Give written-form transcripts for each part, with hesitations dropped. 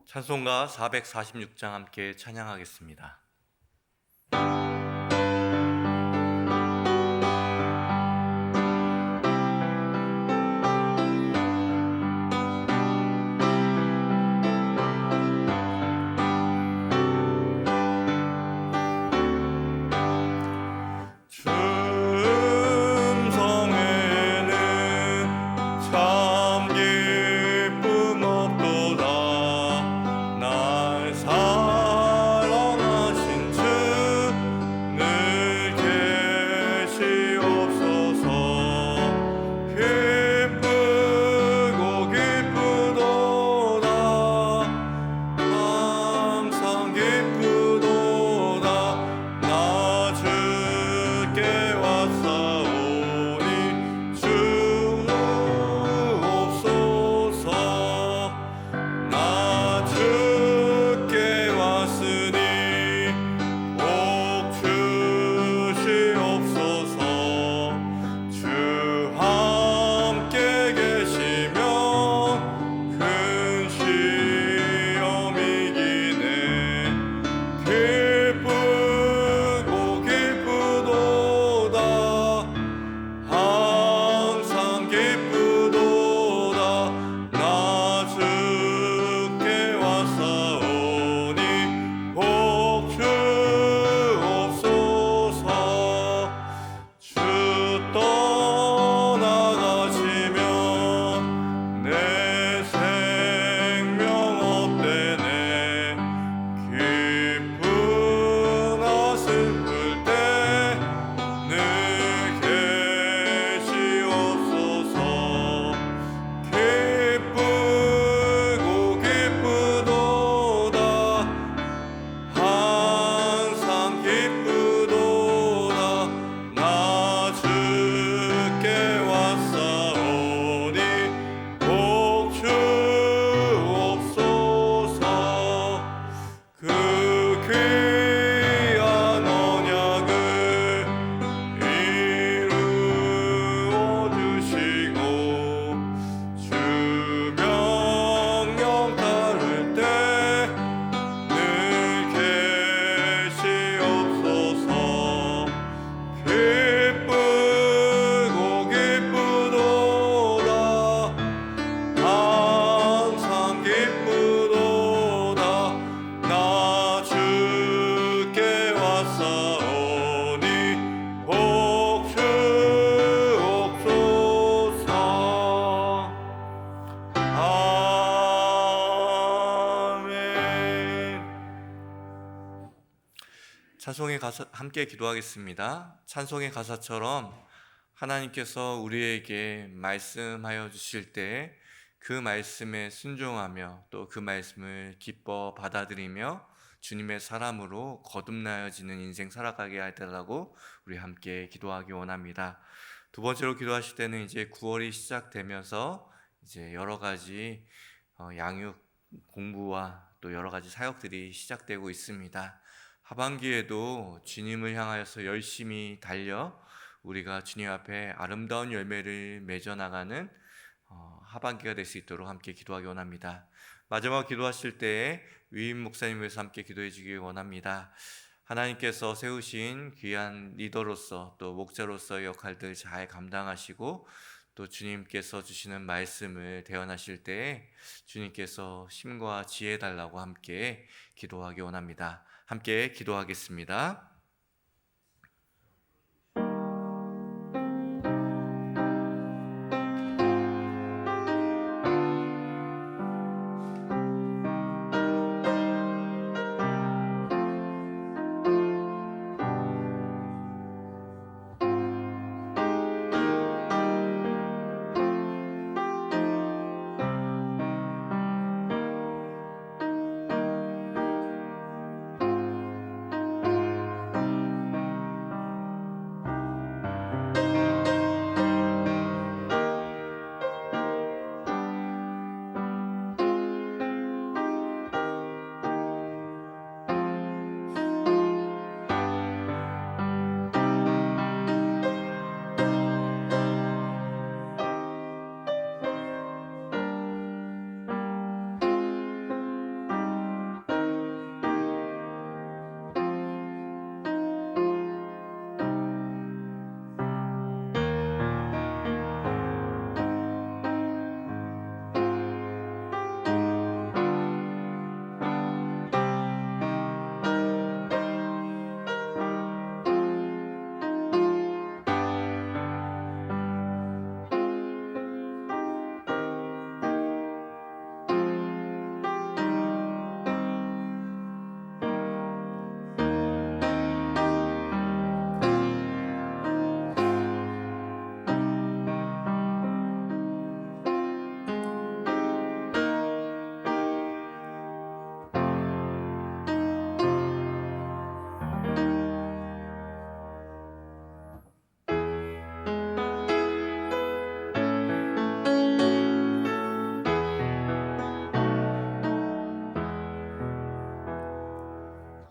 찬송가 446장 함께 찬양하겠습니다. 찬송의 가사 함께 기도하겠습니다. 찬송의 가사처럼 하나님께서 우리에게 말씀하여 주실 때 그 말씀에 순종하며 또 그 말씀을 기뻐 받아들이며 주님의 사람으로 거듭나여지는 인생 살아가게 하더라고 우리 함께 기도하기 원합니다. 두 번째로 기도하실 때는 이제 9월이 시작되면서 이제 여러 가지 양육 공부와 또 여러 가지 사역들이 시작되고 있습니다. 하반기에도 주님을 향하여서 열심히 달려 우리가 주님 앞에 아름다운 열매를 맺어 나가는 하반기가 될 수 있도록 함께 기도하기 원합니다. 마지막 기도하실 때에 위임 목사님 위해서 함께 기도해 주기 원합니다. 하나님께서 세우신 귀한 리더로서 또 목자로서의 역할들 잘 감당하시고 또 주님께서 주시는 말씀을 대언하실 때에 주님께서 힘과 지혜 달라고 함께 기도하기 원합니다. 함께 기도하겠습니다.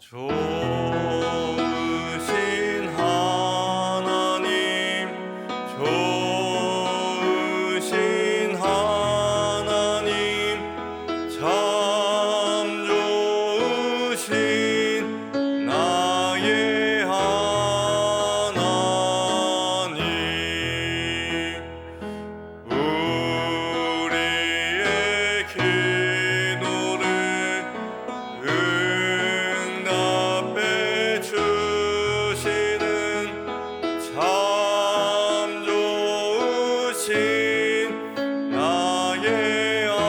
좋으신 하나님, 좋으신 하나님, 참 좋으신 나의 하나님. 우리의 기도를 응답해 주시는 참 좋으신 나의 하나님.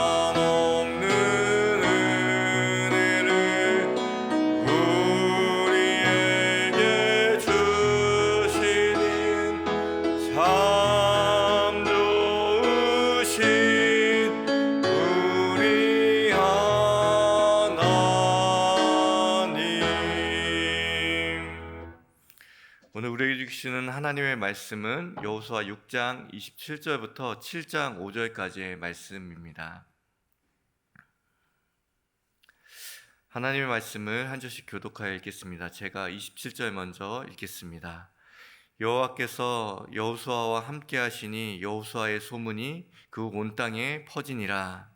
한없는 은혜를 우리에게 주시는 참 좋으신 우리 하나님. 오늘 우리에게 주시는 하나님의 말씀은 여호수아 6장 27절부터 7장 5절까지의 말씀입니다. 하나님의 말씀을 한 절씩 교독하여 읽겠습니다. 제가 27절 먼저 읽겠습니다. 여호와께서 여호수아와 함께 하시니 여호수아의 소문이 그 온 땅에 퍼지니라.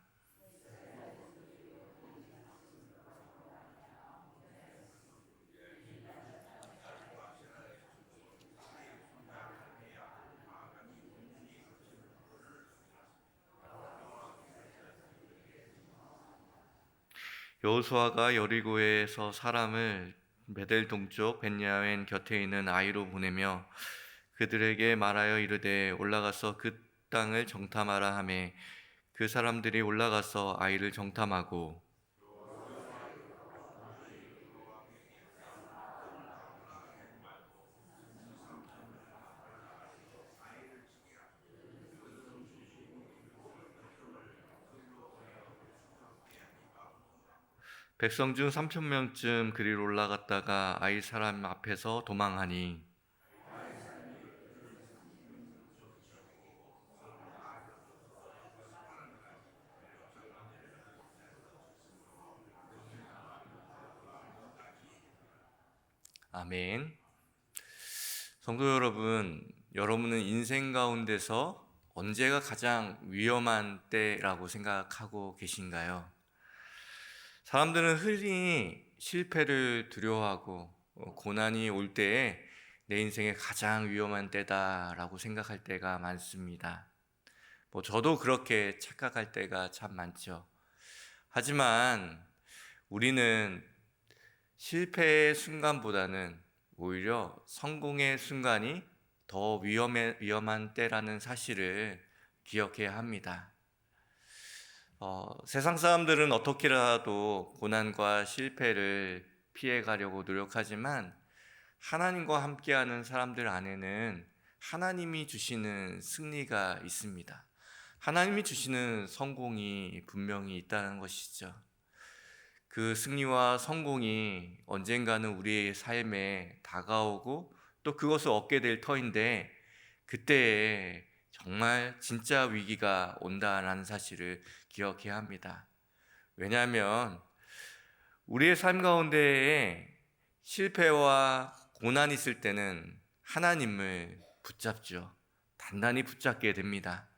여호수아가 여리고에서 사람을 베델 동쪽 벳야웬 곁에 있는 아이로 보내며 그들에게 말하여 이르되 올라가서 그 땅을 정탐하라 하매 그 사람들이 올라가서 아이를 정탐하고 백성 중 3천 명쯤 그리로 올라갔다가 아이 사람 앞에서 도망하니 아멘. 성도 여러분, 여러분은 인생 가운데서 언제가 가장 위험한 때라고 생각하고 계신가요? 사람들은 흔히 실패를 두려워하고 고난이 올 때에 내 인생의 가장 위험한 때다라고 생각할 때가 많습니다. 저도 그렇게 착각할 때가 참 많죠. 하지만 우리는 실패의 순간보다는 오히려 성공의 순간이 더 위험한 때라는 사실을 기억해야 합니다. 세상 사람들은 어떻게라도 고난과 실패를 피해가려고 노력하지만 하나님과 함께하는 사람들 안에는 하나님이 주시는 승리가 있습니다. 하나님이 주시는 성공이 분명히 있다는 것이죠. 그 승리와 성공이 언젠가는 우리의 삶에 다가오고 또 그것을 얻게 될 터인데 그때에 정말 진짜 위기가 온다라는 사실을 기억해야 합니다. 왜냐하면 우리의 삶 가운데에 실패와 고난이 있을 때는 하나님을 붙잡죠. 단단히 붙잡게 됩니다.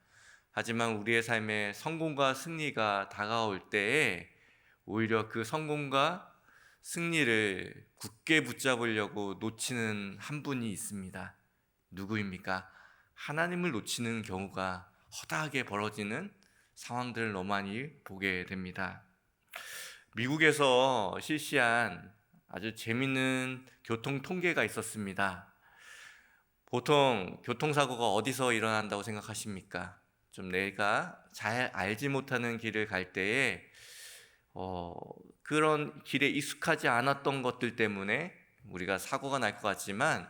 하지만 우리의 삶에 성공과 승리가 다가올 때에 오히려 그 성공과 승리를 굳게 붙잡으려고 놓치는 한 분이 있습니다. 누구입니까? 하나님을 놓치는 경우가 허다하게 벌어지는 상황들을 너무 많이 보게 됩니다. 미국에서 실시한 아주 재미있는 교통 통계가 있었습니다. 보통 교통사고가 어디서 일어난다고 생각하십니까? 좀 내가 잘 알지 못하는 길을 갈 때에 그런 길에 익숙하지 않았던 것들 때문에 우리가 사고가 날 것 같지만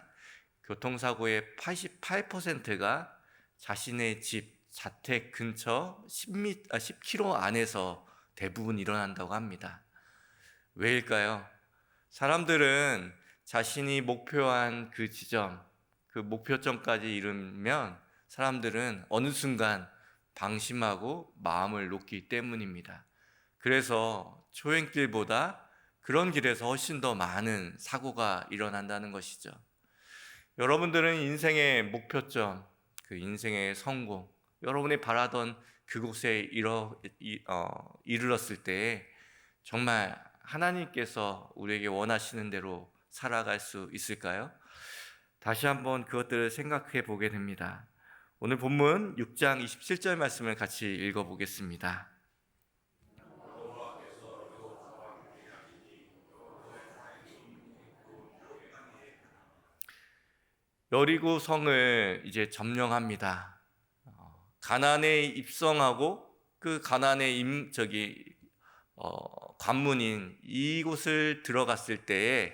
교통사고의 88%가 자신의 집, 자택 근처 10km 안에서 대부분 일어난다고 합니다. 왜일까요? 사람들은 자신이 목표한 그 지점, 그 목표점까지 이르면 사람들은 어느 순간 방심하고 마음을 놓기 때문입니다. 그래서 초행길보다 그런 길에서 훨씬 더 많은 사고가 일어난다는 것이죠. 여러분들은 인생의 목표점, 그 인생의 성공, 여러분이 바라던 그곳에 이르렀을 때 정말 하나님께서 우리에게 원하시는 대로 살아갈 수 있을까요? 다시 한번 그것들을 생각해 보게 됩니다. 오늘 본문 6장 27절 말씀을 같이 읽어보겠습니다. 여리고 성을 이제 점령합니다. 가나안에 입성하고 그 가나안의 관문인 이곳을 들어갔을 때에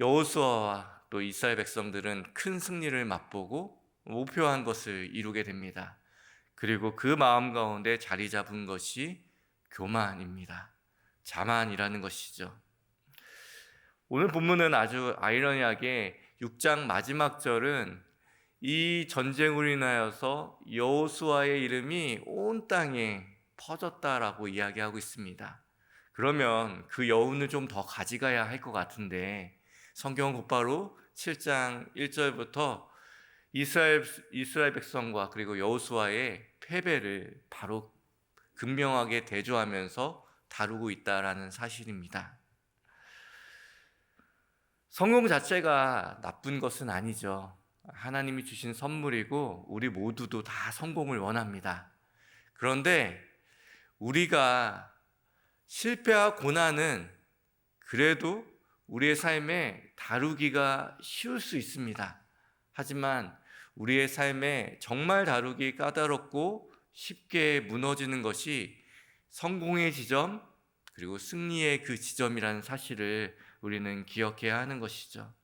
여호수아와 또 이스라엘 백성들은 큰 승리를 맛보고 목표한 것을 이루게 됩니다. 그리고 그 마음 가운데 자리 잡은 것이 교만입니다. 자만이라는 것이죠. 오늘 본문은 아주 아이러니하게 6장 마지막 절은 이 전쟁으로 인하여서 여호수아의 이름이 온 땅에 퍼졌다라고 이야기하고 있습니다. 그러면 그 여운을 좀 더 가져가야 할 것 같은데 성경은 곧바로 7장 1절부터 이스라엘 백성과 그리고 여호수아의 패배를 바로 극명하게 대조하면서 다루고 있다라는 사실입니다. 성공 자체가 나쁜 것은 아니죠. 하나님이 주신 선물이고 우리 모두도 다 성공을 원합니다. 그런데 우리가 실패와 고난은 그래도 우리의 삶에 다루기가 쉬울 수 있습니다. 하지만 우리의 삶에 정말 다루기 까다롭고 쉽게 무너지는 것이 성공의 지점 그리고 승리의 그 지점이라는 사실을 우리는 기억해야 하는 것이죠.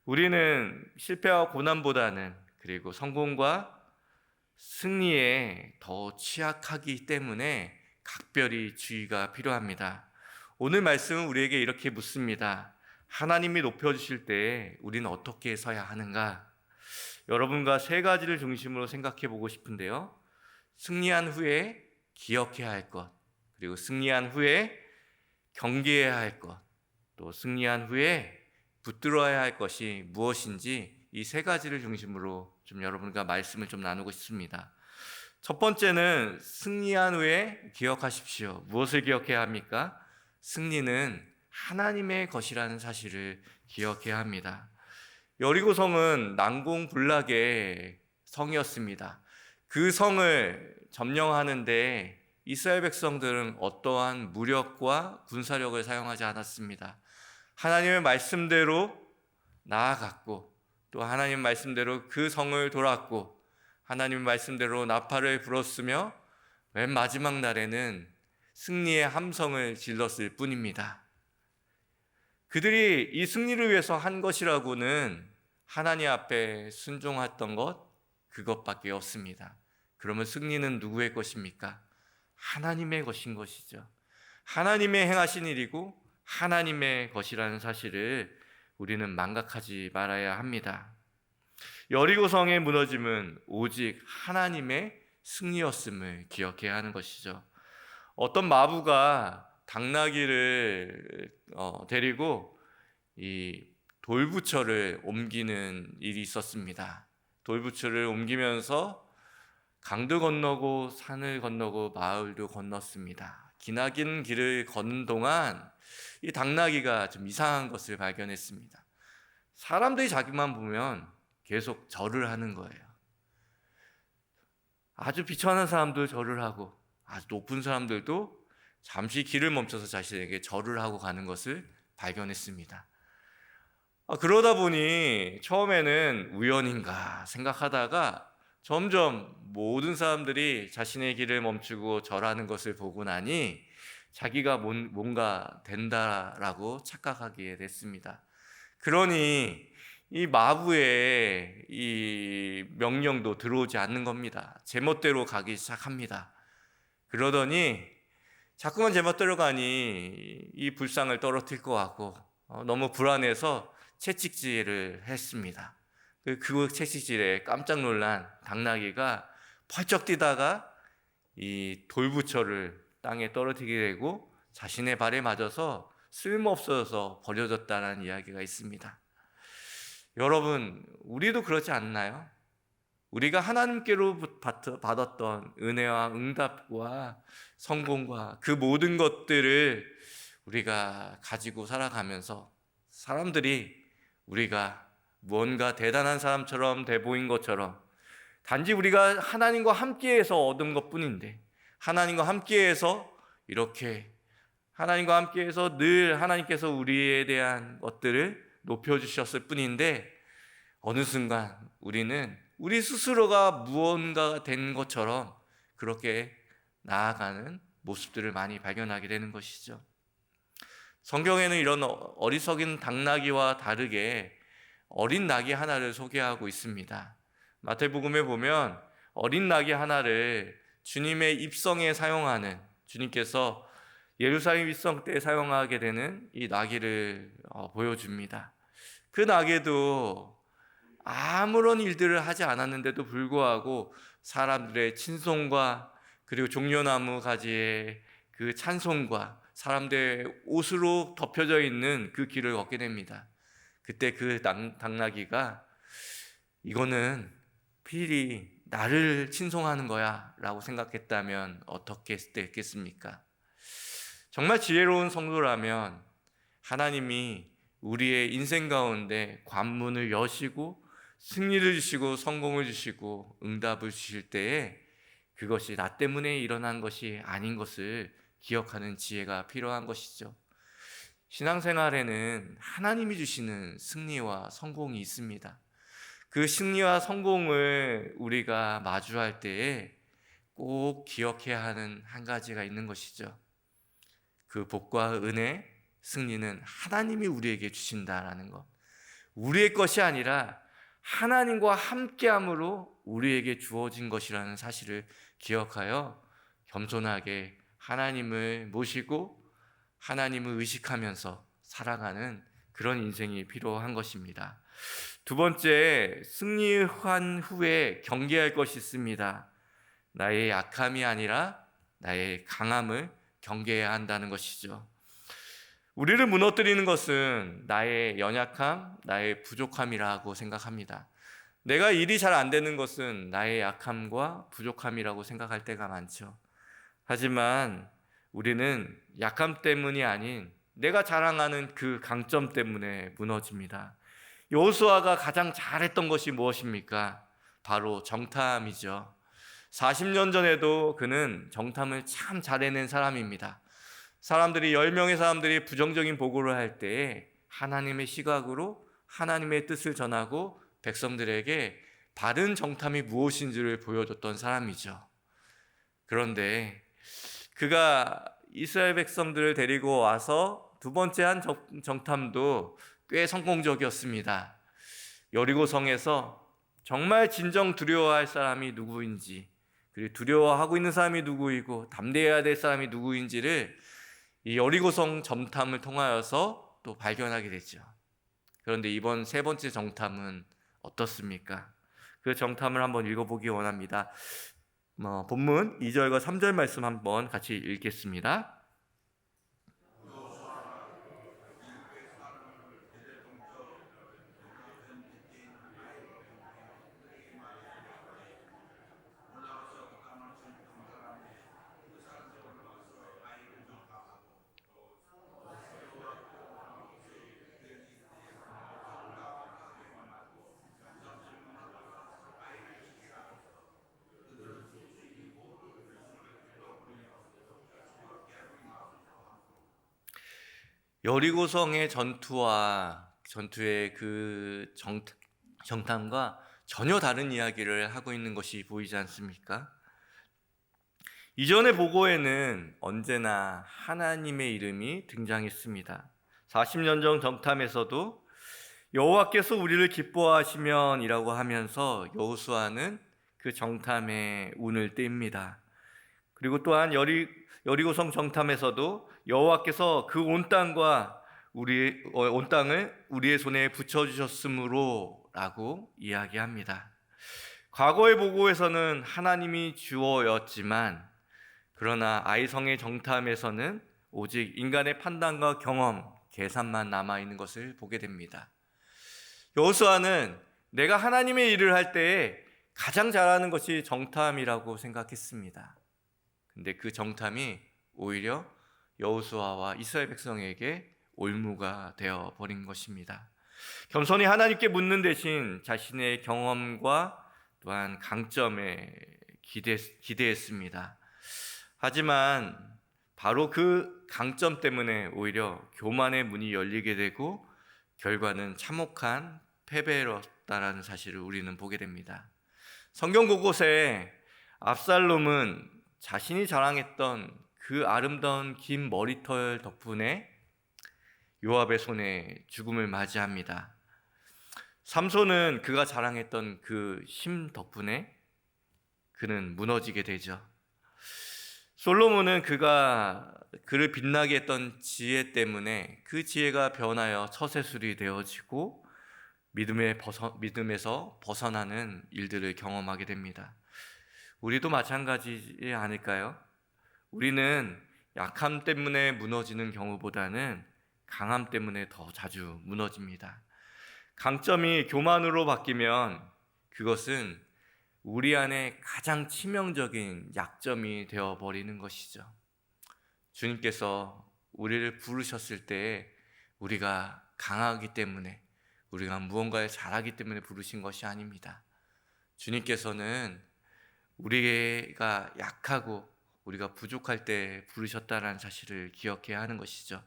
우리는 실패와 고난보다는 그리고 성공과 승리에 더 취약하기 때문에 각별히 주의가 필요합니다. 오늘 말씀은 우리에게 이렇게 묻습니다. 하나님이 높여주실 때 우리는 어떻게 서야 하는가? 여러분과 세 가지를 중심으로 생각해 보고 싶은데요. 승리한 후에 기억해야 할 것, 그리고 승리한 후에 경계해야 할 것, 또 승리한 후에 붙들어야 할 것이 무엇인지 이 세 가지를 중심으로 좀 여러분과 말씀을 좀 나누고 싶습니다. 첫 번째는 승리한 후에 기억하십시오. 무엇을 기억해야 합니까? 승리는 하나님의 것이라는 사실을 기억해야 합니다. 여리고 성은 난공불락의 성이었습니다. 그 성을 점령하는데 이스라엘 백성들은 어떠한 무력과 군사력을 사용하지 않았습니다. 하나님의 말씀대로 나아갔고 또 하나님 말씀대로 그 성을 돌았고 하나님 말씀대로 나팔을 불었으며 맨 마지막 날에는 승리의 함성을 질렀을 뿐입니다. 그들이 이 승리를 위해서 한 것이라고는 하나님 앞에 순종했던 것 그것밖에 없습니다. 그러면 승리는 누구의 것입니까? 하나님의 것인 것이죠. 하나님의 행하신 일이고 하나님의 것이라는 사실을 우리는 망각하지 말아야 합니다. 여리고 성의 무너짐은 오직 하나님의 승리였음을 기억해야 하는 것이죠. 어떤 마부가 당나귀를 데리고 이 돌부처를 옮기는 일이 있었습니다. 돌부처를 옮기면서 강도 건너고 산을 건너고 마을도 건넜습니다. 기나긴 길을 걷는 동안 이 당나귀가 좀 이상한 것을 발견했습니다. 사람들이 자기만 보면 계속 절을 하는 거예요. 아주 비천한 사람도 절을 하고 아주 높은 사람들도 잠시 길을 멈춰서 자신에게 절을 하고 가는 것을 발견했습니다. 그러다 보니 처음에는 우연인가 생각하다가 점점 모든 사람들이 자신의 길을 멈추고 절하는 것을 보고 나니 자기가 뭔가 된다라고 착각하게 됐습니다. 그러니 이 마부의 이 명령도 들어오지 않는 겁니다. 제멋대로 가기 시작합니다. 그러더니 자꾸만 제멋대로 가니 이 불상을 떨어뜨릴 것 같고 너무 불안해서 채찍질을 했습니다. 그 채찍질에 깜짝 놀란 당나귀가 펄쩍 뛰다가 이 돌부처를 땅에 떨어뜨리게 되고 자신의 발에 맞아서 쓸모없어져서 버려졌다는 이야기가 있습니다. 여러분, 우리도 그렇지 않나요? 우리가 하나님께로 받았던 은혜와 응답과 성공과 그 모든 것들을 우리가 가지고 살아가면서 사람들이 우리가 무언가 대단한 사람처럼 돼 보인 것처럼 단지 우리가 하나님과 함께해서 얻은 것뿐인데, 하나님과 함께해서 이렇게 하나님과 함께해서 늘 하나님께서 우리에 대한 것들을 높여주셨을 뿐인데, 어느 순간 우리는 우리 스스로가 무언가 된 것처럼 그렇게 나아가는 모습들을 많이 발견하게 되는 것이죠. 성경에는 이런 어리석은 당나귀와 다르게 어린 낙이 하나를 소개하고 있습니다. 마태복음에 보면 어린 낙이 하나를 주님의 입성에 사용하는, 주님께서 예루살렘 입성 때 사용하게 되는 이 나귀를 보여줍니다. 그 나귀도 아무런 일들을 하지 않았는데도 불구하고 사람들의 친송과 그리고 종려나무 가지의 그 찬송과 사람들의 옷으로 덮여져 있는 그 길을 걷게 됩니다. 그때 그 당나귀가 이거는 필히 나를 친송하는 거야 라고 생각했다면 어떻게 했겠습니까? 정말 지혜로운 성도라면 하나님이 우리의 인생 가운데 관문을 여시고 승리를 주시고 성공을 주시고 응답을 주실 때에 그것이 나 때문에 일어난 것이 아닌 것을 기억하는 지혜가 필요한 것이죠. 신앙생활에는 하나님이 주시는 승리와 성공이 있습니다. 그 승리와 성공을 우리가 마주할 때에 꼭 기억해야 하는 한 가지가 있는 것이죠. 그 복과 은혜, 승리는 하나님이 우리에게 주신다라는 것. 우리의 것이 아니라 하나님과 함께함으로 우리에게 주어진 것이라는 사실을 기억하여 겸손하게 하나님을 모시고 하나님을 의식하면서 살아가는 그런 인생이 필요한 것입니다. 두 번째, 승리한 후에 경계할 것이 있습니다. 나의 약함이 아니라 나의 강함을 경계해야 한다는 것이죠. 우리를 무너뜨리는 것은 나의 연약함, 나의 부족함이라고 생각합니다. 내가 일이 잘 안 되는 것은 나의 약함과 부족함이라고 생각할 때가 많죠. 하지만 우리는 약함 때문이 아닌 내가 자랑하는 그 강점 때문에 무너집니다. 여호수아가 가장 잘했던 것이 무엇입니까? 바로 정탐이죠. 40년 전에도 그는 정탐을 참 잘해낸 사람입니다. 사람들이 10명의 사람들이 부정적인 보고를 할 때에 하나님의 시각으로 하나님의 뜻을 전하고 백성들에게 바른 정탐이 무엇인지를 보여줬던 사람이죠. 그런데 그가 이스라엘 백성들을 데리고 와서 두 번째 한 정탐도 꽤 성공적이었습니다. 여리고성에서 정말 진정 두려워할 사람이 누구인지, 그리고 두려워하고 있는 사람이 누구이고 담대해야 될 사람이 누구인지를 이 여리고성 정탐을 통하여서 또 발견하게 되죠. 그런데 이번 세 번째 정탐은 어떻습니까? 그 정탐을 한번 읽어보기 원합니다. 본문 2절과 3절 말씀 한번 같이 읽겠습니다. 여리고성의 전투의 그 정탐과 전혀 다른 이야기를 하고 있는 것이 보이지 않습니까? 이전의 보고에는 언제나 하나님의 이름이 등장했습니다. 40년 전 정탐에서도 여호와께서 우리를 기뻐하시면 이라고 하면서 여호수아는 그 정탐의 운을 띱니다. 그리고 또한 여리고성 정탐에서도 여호와께서 그 온 땅과 온 땅을 우리의 손에 붙여주셨으므로 라고 이야기합니다. 과거의 보고에서는 하나님이 주어였지만 그러나 아이성의 정탐에서는 오직 인간의 판단과 경험, 계산만 남아있는 것을 보게 됩니다. 여호수아는 내가 하나님의 일을 할 때에 가장 잘하는 것이 정탐이라고 생각했습니다. 근데 그 정탐이 오히려 여호수아와 이스라엘 백성에게 올무가 되어 버린 것입니다. 겸손히 하나님께 묻는 대신 자신의 경험과 또한 강점에 기대했습니다. 하지만 바로 그 강점 때문에 오히려 교만의 문이 열리게 되고 결과는 참혹한 패배였다라는 사실을 우리는 보게 됩니다. 성경 곳곳에 압살롬은 자신이 자랑했던 그 아름다운 긴 머리털 덕분에 요압의 손에 죽음을 맞이합니다. 삼손은 그가 자랑했던 그 힘 덕분에 그는 무너지게 되죠. 솔로몬은 그가 그를 빛나게 했던 지혜 때문에 그 지혜가 변하여 처세술이 되어지고 믿음에서 벗어나는 일들을 경험하게 됩니다. 우리도 마찬가지지 않을까요? 우리는 약함 때문에 무너지는 경우보다는 강함 때문에 더 자주 무너집니다. 강점이 교만으로 바뀌면 그것은 우리 안에 가장 치명적인 약점이 되어버리는 것이죠. 주님께서 우리를 부르셨을 때 우리가 강하기 때문에, 우리가 무언가를 잘하기 때문에 부르신 것이 아닙니다. 주님께서는 우리가 약하고 우리가 부족할 때 부르셨다는 사실을 기억해야 하는 것이죠.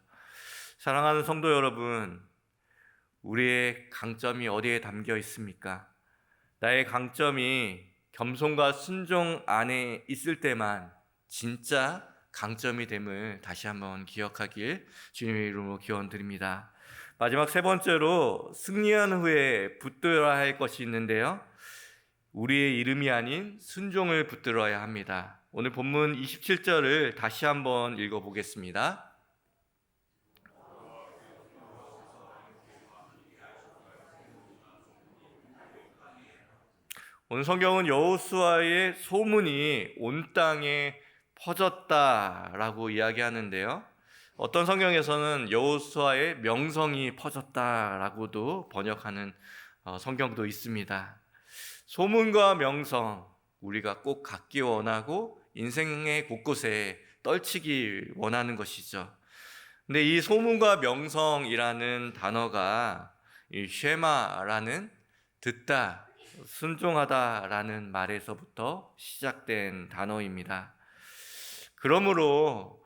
사랑하는 성도 여러분, 우리의 강점이 어디에 담겨 있습니까? 나의 강점이 겸손과 순종 안에 있을 때만 진짜 강점이 됨을 다시 한번 기억하길 주님의 이름으로 기원드립니다. 마지막 세 번째로 승리한 후에 붙들어야 할 것이 있는데요, 우리의 이름이 아닌 순종을 붙들어야 합니다. 오늘 본문 27절을 다시 한번 읽어보겠습니다. 오늘 성경은 여호수아의 소문이 온 땅에 퍼졌다라고 이야기하는데요, 어떤 성경에서는 여호수아의 명성이 퍼졌다라고도 번역하는 성경도 있습니다. 소문과 명성, 우리가 꼭 갖기 원하고 인생의 곳곳에 떨치기 원하는 것이죠. 근데 이 소문과 명성이라는 단어가 이 쉐마라는 듣다, 순종하다라는 말에서부터 시작된 단어입니다. 그러므로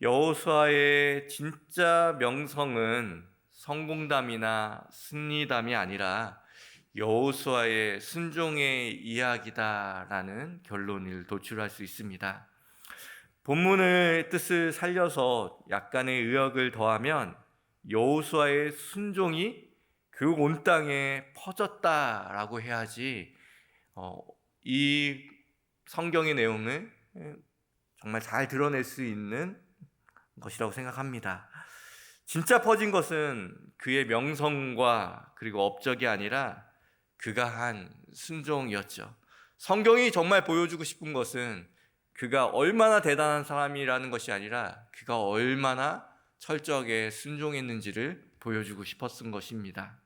여호수아의 진짜 명성은 성공담이나 승리담이 아니라 여호수아의 순종의 이야기다라는 결론을 도출할 수 있습니다. 본문의 뜻을 살려서 약간의 의역을 더하면 여호수아의 순종이 그 온 땅에 퍼졌다라고 해야지 이 성경의 내용을 정말 잘 드러낼 수 있는 것이라고 생각합니다. 진짜 퍼진 것은 그의 명성과 그리고 업적이 아니라 그가 한 순종이었죠. 성경이 정말 보여주고 싶은 것은 그가 얼마나 대단한 사람이라는 것이 아니라 그가 얼마나 철저하게 순종했는지를 보여주고 싶었던 것입니다.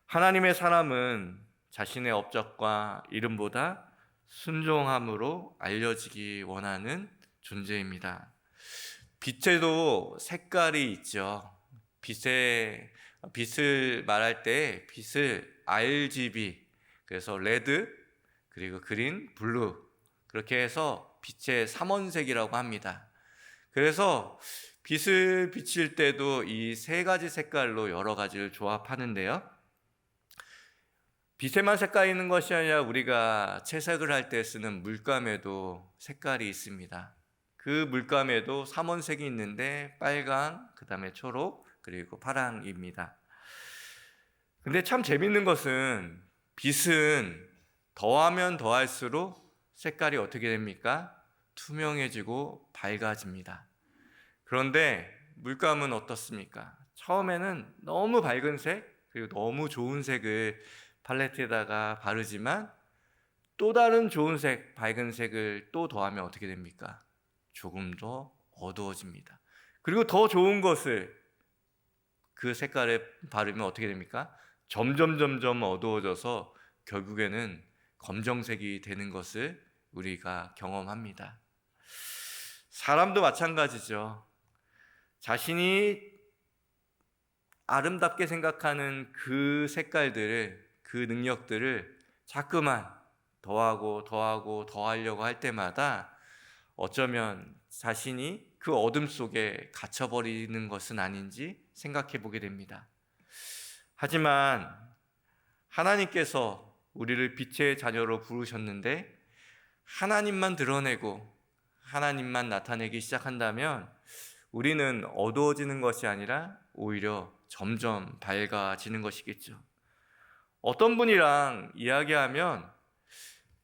하나님의 사람은 자신의 업적과 이름보다 순종함으로 알려지기 원하는 존재입니다. 빛에도 색깔이 있죠. 빛을 말할 때 빛을 RGB, 그래서 레드, 그리고 그린, 블루, 그렇게 해서 빛의 삼원색이라고 합니다. 그래서 빛을 비칠 때도 이 세 가지 색깔로 여러 가지를 조합하는데요, 빛에만 색깔이 있는 것이 아니라 우리가 채색을 할 때 쓰는 물감에도 색깔이 있습니다. 그 물감에도 삼원색이 있는데 빨강, 그 다음에 초록, 그리고 파랑입니다. 근데 참 재밌는 것은 빛은 더하면 더할수록 색깔이 어떻게 됩니까? 투명해지고 밝아집니다. 그런데 물감은 어떻습니까? 처음에는 너무 밝은 색, 그리고 너무 좋은 색을 팔레트에다가 바르지만 또 다른 좋은 색, 밝은 색을 또 더하면 어떻게 됩니까? 조금 더 어두워집니다. 그리고 더 좋은 것을 그 색깔에 바르면 어떻게 됩니까? 점점 어두워져서 결국에는 검정색이 되는 것을 우리가 경험합니다. 사람도 마찬가지죠. 자신이 아름답게 생각하는 그 색깔들을, 그 능력들을 자꾸만 더하려고 할 때마다 어쩌면 자신이 그 어둠 속에 갇혀버리는 것은 아닌지 생각해 보게 됩니다. 하지만 하나님께서 우리를 빛의 자녀로 부르셨는데 하나님만 드러내고 하나님만 나타내기 시작한다면 우리는 어두워지는 것이 아니라 오히려 점점 밝아지는 것이겠죠. 어떤 분이랑 이야기하면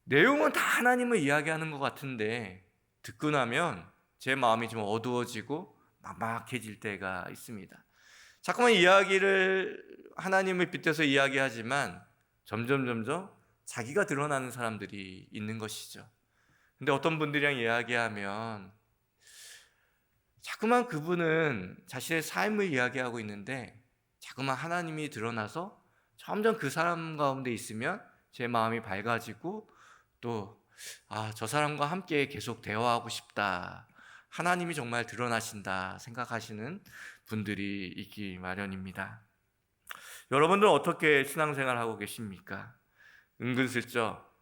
내용은 다 하나님을 이야기하는 것 같은데 듣고 나면 제 마음이 좀 어두워지고 막막해질 때가 있습니다. 자꾸만 이야기를 하나님을 빗대서 이야기하지만 점점 자기가 드러나는 사람들이 있는 것이죠. 근데 어떤 분들이랑 이야기하면 자꾸만 그분은 자신의 삶을 이야기하고 있는데 자꾸만 하나님이 드러나서 점점 그 사람 가운데 있으면 제 마음이 밝아지고 또 저 사람과 함께 계속 대화하고 싶다, 하나님이 정말 드러나신다 생각하시는 분들이 있기 마련입니다. 여러분들은 어떻게 신앙생활 하고 계십니까? 은근슬쩍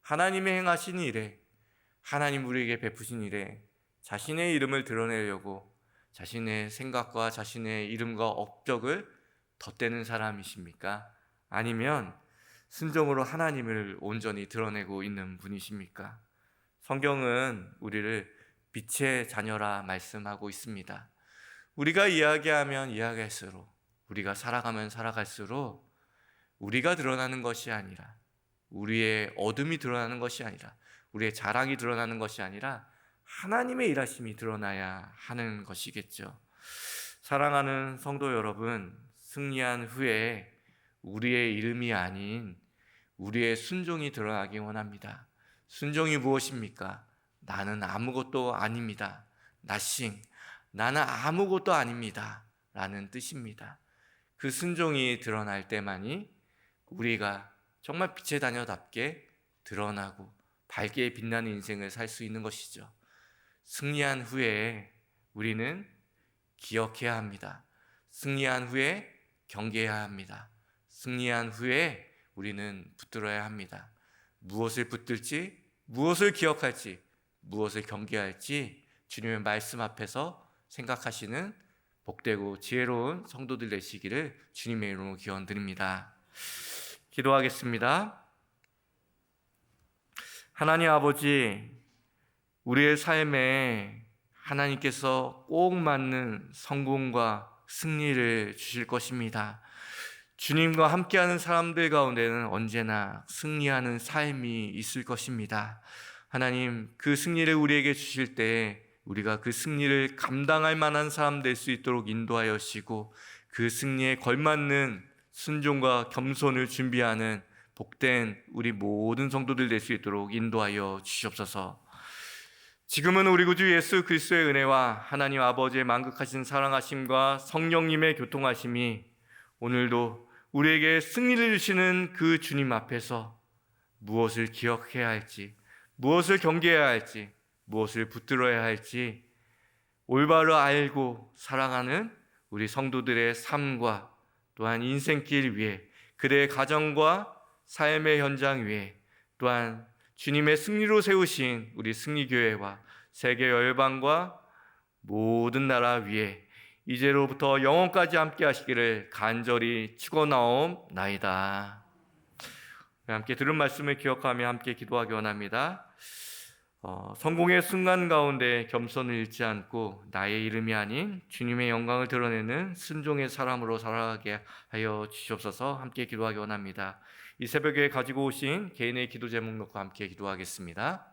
하나님의 행하신 일에, 하나님 우리에게 베푸신 일에 자신의 이름을 드러내려고 자신의 생각과 자신의 이름과 업적을 덧대는 사람이십니까? 아니면 순종으로 하나님을 온전히 드러내고 있는 분이십니까? 성경은 우리를 빛의 자녀라 말씀하고 있습니다. 우리가 이야기하면 이야기할수록, 우리가 살아가면 살아갈수록 우리가 드러나는 것이 아니라, 우리의 어둠이 드러나는 것이 아니라, 우리의 자랑이 드러나는 것이 아니라 하나님의 일하심이 드러나야 하는 것이겠죠. 사랑하는 성도 여러분, 승리한 후에 우리의 이름이 아닌 우리의 순종이 드러나기 원합니다. 순종이 무엇입니까? 나는 아무것도 아닙니다. Nothing. 나는 아무것도 아닙니다. 라는 뜻입니다. 그 순종이 드러날 때만이 우리가 정말 빛의 자녀답게 드러나고 밝게 빛나는 인생을 살 수 있는 것이죠. 승리한 후에 우리는 기억해야 합니다. 승리한 후에 경계해야 합니다. 승리한 후에 우리는 붙들어야 합니다. 무엇을 붙들지, 무엇을 기억할지, 무엇을 경계할지 주님의 말씀 앞에서 생각하시는 복되고 지혜로운 성도들 되시기를 주님의 이름으로 기원드립니다. 기도하겠습니다. 하나님 아버지, 우리의 삶에 하나님께서 꼭 맞는 성공과 승리를 주실 것입니다. 주님과 함께하는 사람들 가운데는 언제나 승리하는 삶이 있을 것입니다. 하나님, 그 승리를 우리에게 주실 때 우리가 그 승리를 감당할 만한 사람 될 수 있도록 인도하여 주시고, 그 승리에 걸맞는 순종과 겸손을 준비하는 복된 우리 모든 성도들 될 수 있도록 인도하여 주시옵소서. 지금은 우리 구주 예수 그리스도의 은혜와 하나님 아버지의 만극하신 사랑하심과 성령님의 교통하심이 오늘도 우리에게 승리를 주시는 그 주님 앞에서 무엇을 기억해야 할지, 무엇을 경계해야 할지, 무엇을 붙들어야 할지 올바로 알고 살아가는 우리 성도들의 삶과 또한 인생길 위에, 그들의 가정과 삶의 현장 위에, 또한 주님의 승리로 세우신 우리 승리교회와 세계 열방과 모든 나라 위에 이제로부터 영원까지 함께 하시기를 간절히 축원하옵나이다. 함께 들은 말씀을 기억하며 함께 기도하기 원합니다. 성공의 순간 가운데 겸손을 잃지 않고 나의 이름이 아닌 주님의 영광을 드러내는 순종의 사람으로 살아가게 하여 주시옵소서. 함께 기도하기 원합니다. 이 새벽에 가지고 오신 개인의 기도 제목 놓고 함께 기도하겠습니다.